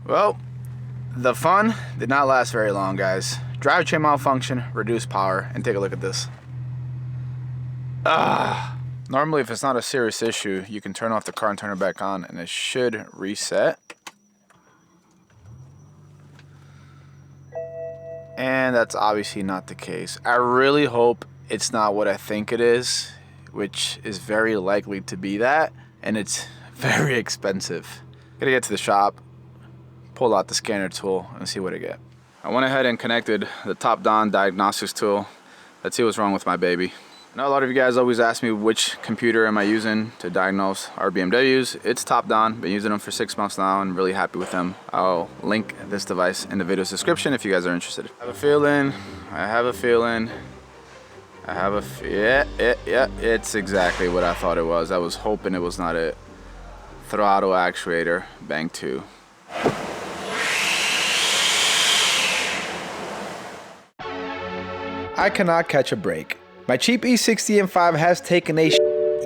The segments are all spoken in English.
Well, the fun did not last very long, guys. Drivetrain malfunction, reduced power, and take a look at this. Normally, if it's not a serious issue, you can turn off the car and turn it back on, and it should reset. And that's obviously not the case. I really hope it's not what I think it is, which is very likely to be that, and it's very expensive. Gotta get to the shop, pull out the scanner tool, and see what I get. I went ahead and connected the top-down Diagnostics tool. Let's see what's wrong with my baby. I know a lot of you guys always ask me which computer am I using to diagnose our BMWs. It's top-down, been using them for 6 months now and really happy with them. I'll link this device in the video's description if you guys are interested. I have a feeling, yeah, it's exactly what I thought it was. I was hoping it was not it. Throttle actuator, bang 2. I cannot catch a break. My cheap E60 M5 has taken a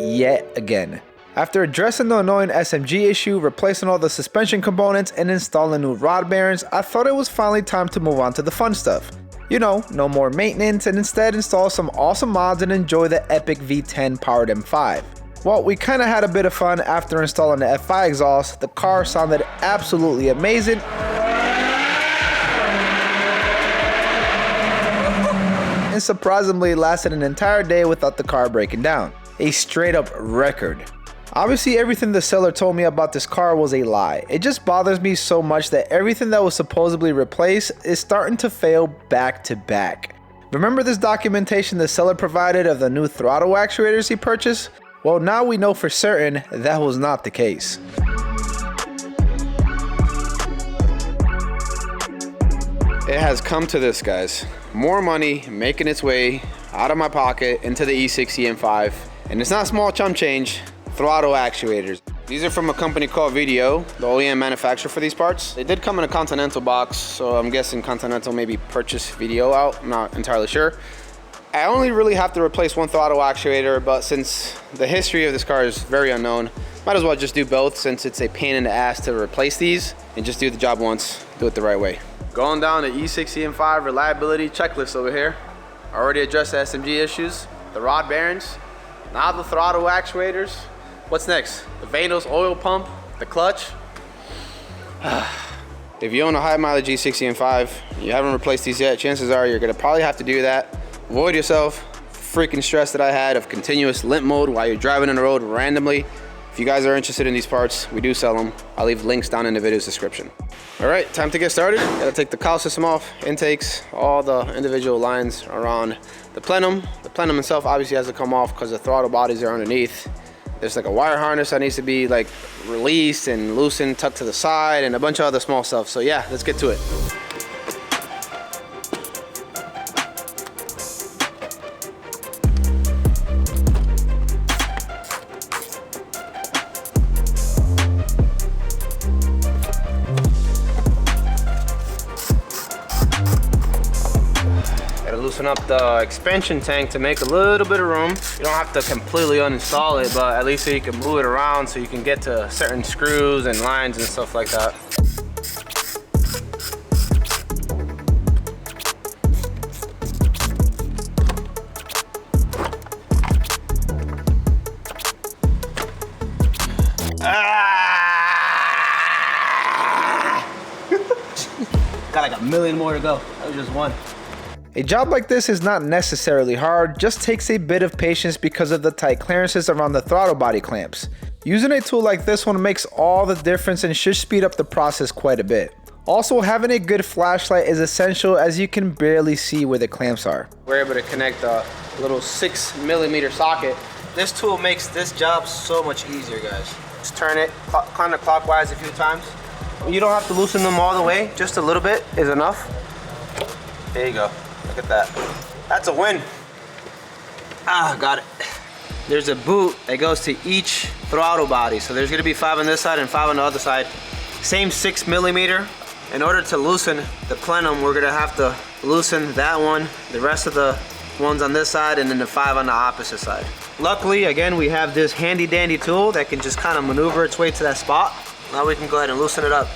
yet again. After addressing the annoying SMG issue, replacing all the suspension components, and installing new rod bearings, I thought it was finally time to move on to the fun stuff. You know, no more maintenance, and instead install some awesome mods and enjoy the epic V10 powered M5. Well, we kinda had a bit of fun after installing the F5 exhaust. The car sounded absolutely amazing. And surprisingly lasted an entire day without the car breaking down. A straight up record. Obviously everything the seller told me about this car was a lie. It just bothers me so much that everything that was supposedly replaced is starting to fail back to back. Remember this documentation the seller provided of the new throttle actuators he purchased? Well, now we know for certain that was not the case. It has come to this, guys. More money making its way out of my pocket into the E60 M5. And it's not small chump change, throttle actuators. These are from a company called VDO, the OEM manufacturer for these parts. They did come in a Continental box, so I'm guessing Continental maybe purchased VDO out, I'm not entirely sure. I only really have to replace one throttle actuator, but since the history of this car is very unknown, might as well just do both since it's a pain in the ass to replace these and just do the job once, do it the right way. Going down the E60 M5 reliability checklist over here. Already addressed the SMG issues, the rod bearings, now the throttle actuators. What's next? The Vanos oil pump, the clutch. If you own a high mileage E60 M5, you haven't replaced these yet, chances are you're gonna probably have to do that. Avoid yourself freaking stress that I had of continuous limp mode while you're driving on the road randomly. If you guys are interested in these parts, we do sell them. I'll leave links down in the video's description. All right, time to get started. Gotta take the cowl system off, intakes, all the individual lines around the plenum. The plenum itself obviously has to come off because the throttle bodies are underneath. There's like a wire harness that needs to be like released and loosened, tucked to the side, and a bunch of other small stuff. So yeah, let's get to it. Loosen up the expansion tank to make a little bit of room. You don't have to completely uninstall it, but at least so you can move it around so you can get to certain screws and lines and stuff like that. Got like a million more to go. That was just one. A job like this is not necessarily hard, just takes a bit of patience because of the tight clearances around the throttle body clamps. Using a tool like this one makes all the difference and should speed up the process quite a bit. Also, having a good flashlight is essential as you can barely see where the clamps are. We're able to connect a little 6mm socket. This tool makes this job so much easier, guys. Just turn it counterclockwise a few times. You don't have to loosen them all the way, just a little bit is enough. There you go. Look at that. That's a win. Got it. There's a boot that goes to each throttle body. So there's gonna be 5 on this side and 5 on the other side. Same 6mm. In order to loosen the plenum, we're gonna have to loosen that one, the rest of the ones on this side, and then the 5 on the opposite side. Luckily, again, we have this handy dandy tool that can just kind of maneuver its way to that spot. Now we can go ahead and loosen it up.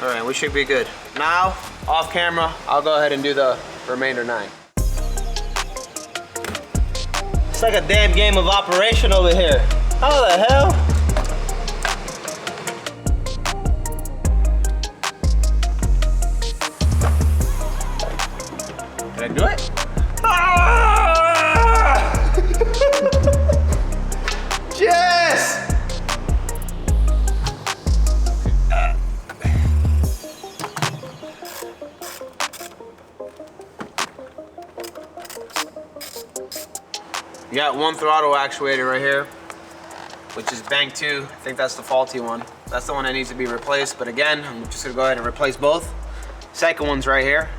All right, we should be good. Now, off camera, I'll go ahead and do the remainder 9. It's like a damn game of Operation over here. How the hell? Did I do it? Ah! Yes! You got one throttle actuator right here, which is bank 2. I think that's the faulty one. That's the one that needs to be replaced, but again, I'm just gonna go ahead and replace both. Second one's right here,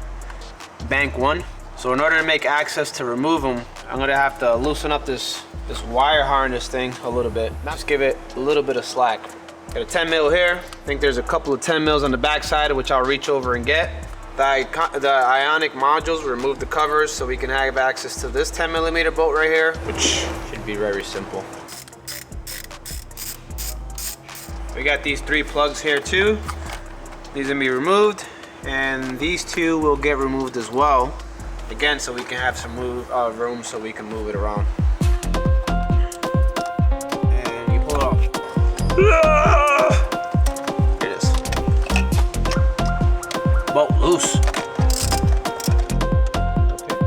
bank 1. So in order to make access to remove them, I'm gonna have to loosen up this wire harness thing a little bit. Just give it a little bit of slack. Got a 10 mil here. I think there's a couple of 10 mils on the back side, which I'll reach over and get. The ionic modules, remove the covers so we can have access to this 10 millimeter bolt right here, which should be very simple. We got these 3 plugs here too. These are gonna be removed, and these 2 will get removed as well. Again, so we can have some room so we can move it around. And you pull it off. Here it is. Bolt loose.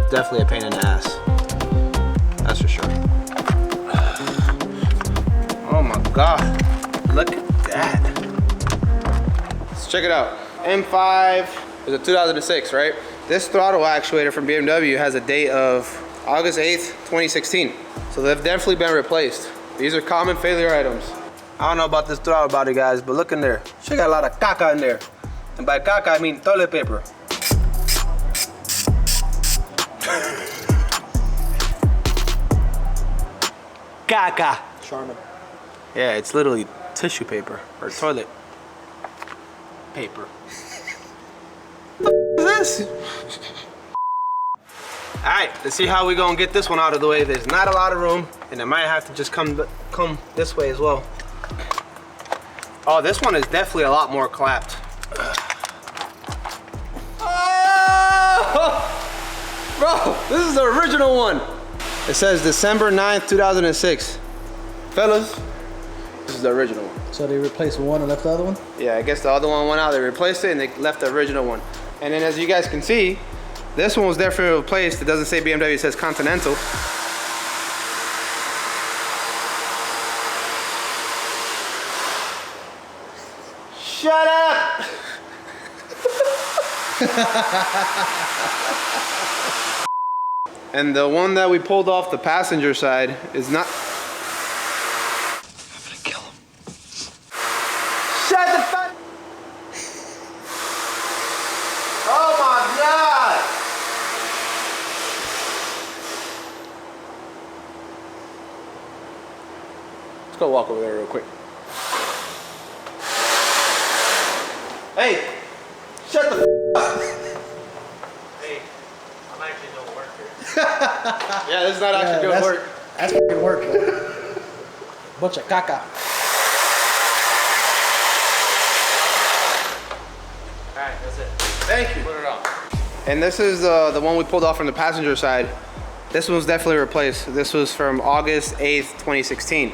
Definitely a pain in the ass. That's for sure. Oh my God. Look at that. Let's check it out. M5 is a 2006, right? This throttle actuator from BMW has a date of August 8th, 2016. So they've definitely been replaced. These are common failure items. I don't know about this throttle body, guys, but look in there. She got a lot of caca in there. And by caca, I mean toilet paper. Caca. Charmin. Yeah, it's literally tissue paper or toilet paper. What the f is this? All right, let's see how we gonna get this one out of the way. There's not a lot of room, and it might have to just come this way as well. Oh, this one is definitely a lot more clapped. Oh! Bro, this is the original one. It says December 9th, 2006. Fellas, this is the original one. So they replaced one and left the other one? Yeah, I guess the other one went out. They replaced it and they left the original one. And then as you guys can see, this one was definitely replaced. It doesn't say BMW, it says Continental. Shut up! And the one that we pulled off the passenger side is not... I'm gonna kill him. Shut the fuck... Oh my God! Let's go walk over there real quick. Hey! Shut the f up! Hey, I'm actually doing work here. Yeah, this is not actually doing work. That's fucking work, bro. Bunch of caca. Alright, that's it. Thank you. Put it on. And this is the one we pulled off from the passenger side. This one's definitely replaced. This was from August 8th, 2016.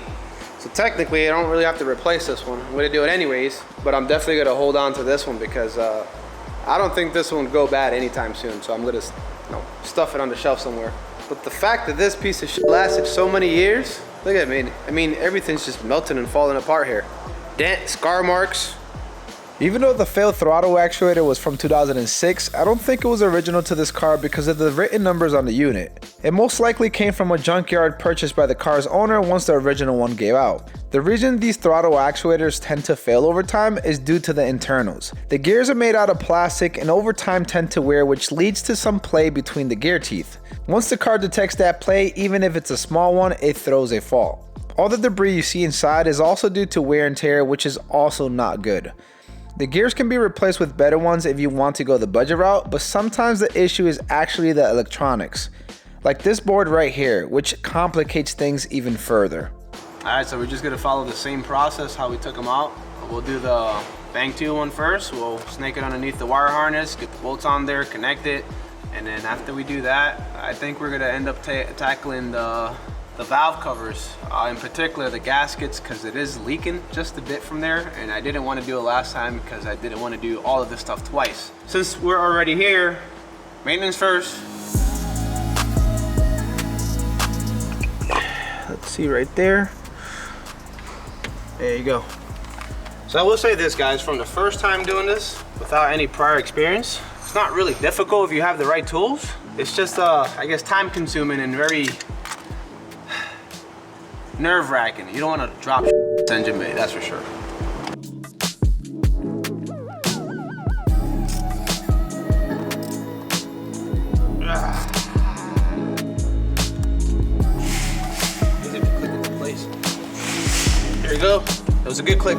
So technically, I don't really have to replace this one. I'm gonna do it anyways, but I'm definitely gonna hold on to this one because I don't think this one will go bad anytime soon. So I'm gonna stuff it on the shelf somewhere. But the fact that this piece of shit lasted so many years, look at me. I mean, everything's just melting and falling apart here. Dent, scar marks. Even though the failed throttle actuator was from 2006, I don't think it was original to this car because of the written numbers on the unit. It most likely came from a junkyard purchased by the car's owner once the original one gave out. The reason these throttle actuators tend to fail over time is due to the internals. The gears are made out of plastic and over time tend to wear, which leads to some play between the gear teeth. Once the car detects that play, even if it's a small one, it throws a fault. All the debris you see inside is also due to wear and tear, which is also not good. The gears can be replaced with better ones if you want to go the budget route, but sometimes the issue is actually the electronics. Like this board right here, which complicates things even further. Alright, so we're just gonna follow the same process how we took them out. We'll do the bang to one first. We'll snake it underneath the wire harness, get the bolts on there, connect it, and then after we do that, I think we're gonna end up tackling the valve covers, in particular the gaskets, because it is leaking just a bit from there, and I didn't want to do it last time because I didn't want to do all of this stuff twice. Since we're already here, maintenance first. Let's see right there. There you go. So I will say this, guys, from the first time doing this without any prior experience, it's not really difficult if you have the right tools. It's just I guess time consuming and very nerve-wracking. You don't want to drop this engine bay, that's for sure. There you go. It was a good click.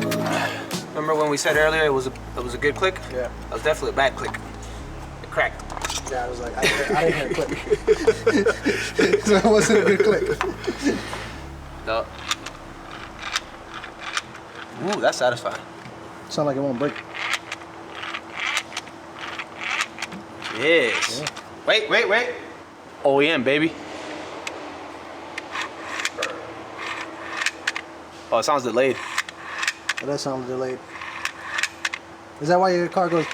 Remember when we said earlier it was a good click? Yeah. That was definitely a bad click. It cracked. Yeah, I was like, I didn't hear a click. So it wasn't a good click. No. Ooh, that's satisfying. Sound like it won't break. Yes. Yeah. Wait. OEM, baby. Oh, it sounds delayed. Oh, that sounds delayed. Is that why your car goes?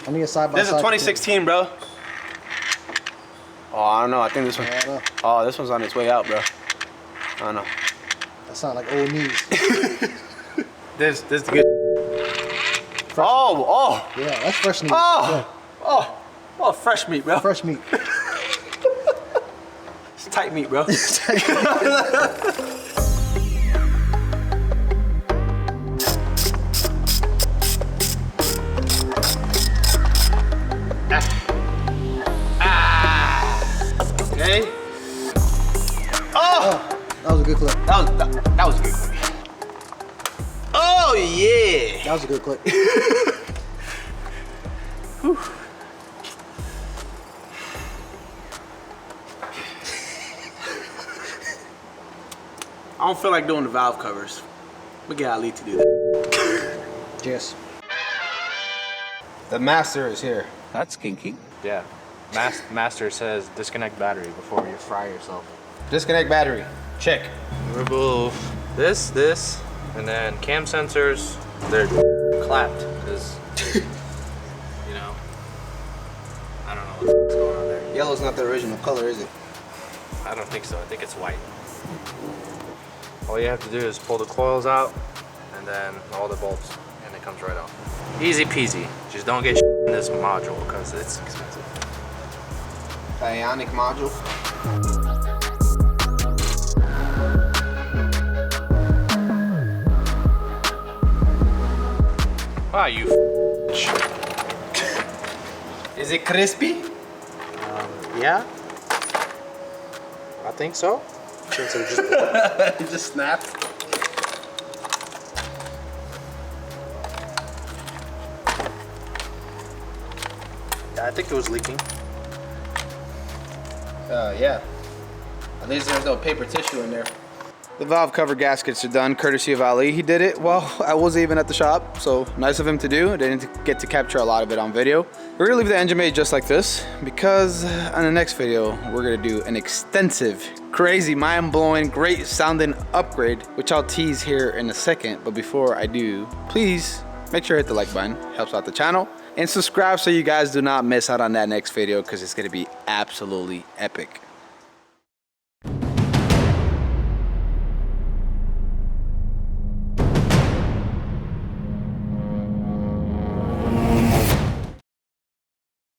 I need a side by side. This is a 2016, bro. Oh, I don't know. I think this one. Oh, this one's on its way out, bro. I don't know. That sounds like old knees. This is good. Oh. Yeah, that's fresh meat. Oh, fresh meat, bro. Fresh meat. It's tight meat, bro. Okay. Oh, that was a good clip. That was a good click. Oh yeah. That was a good clip. I don't feel like doing the valve covers. We get Ali to do that. Yes. The master is here. That's kinky. Yeah. Master says disconnect battery before you fry yourself. Disconnect battery. Check. Remove this, and then cam sensors, they're clapped because, you know, I don't know what's going on there. Yellow's not the original color, is it? I don't think so. I think it's white. All you have to do is pull the coils out and then all the bolts, and it comes right off. Easy peasy. Just don't get in this module because it's expensive. Ionic module. Wow, you Is it crispy? yeah. I think so. Since it just It just snapped. Yeah, I think it was leaking. Yeah. At least there's no paper tissue in there. The valve cover gaskets are done, courtesy of Ali. He did it while I wasn't even at the shop, so nice of him to do. I didn't get to capture a lot of it on video. We're gonna leave the engine bay just like this because on the next video, we're gonna do an extensive, crazy, mind-blowing, great sounding upgrade, which I'll tease here in a second. But before I do, please make sure to hit the like button, helps out the channel, and subscribe so you guys do not miss out on that next video because it's gonna be absolutely epic.